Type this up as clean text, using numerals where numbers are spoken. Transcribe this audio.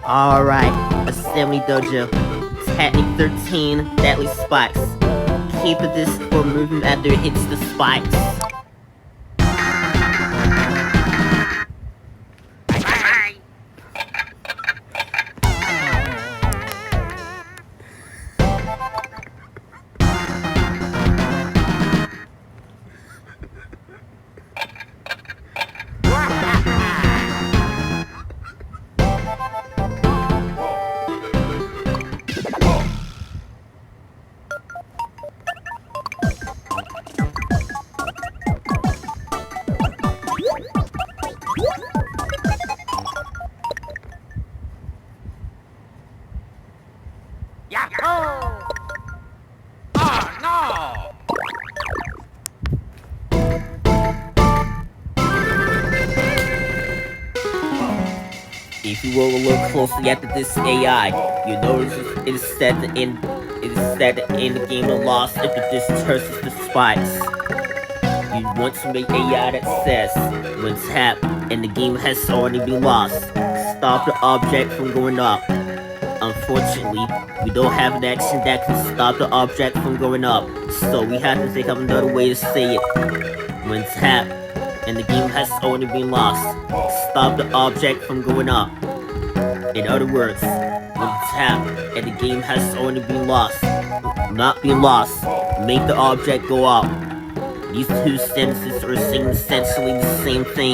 Alright, Assembly Dojo. Technique 13, Deadly Spikes. Keep this for moving after it hits the spikes. Yahoo! Oh no! If you will look closely at this AI, you notice it is said to end the game of loss if it disperses the spikes. You want to make AI that says, when tapped and the game has already been lost, stop the object from going up. Unfortunately, we don't have an action that can stop the object from going up, so we have to think of another way to say it. When tapped and the game has already been lost, stop the object from going up. In other words, when tapped and the game has already been lost, not been lost, make the object go up. These two sentences are saying essentially the same thing.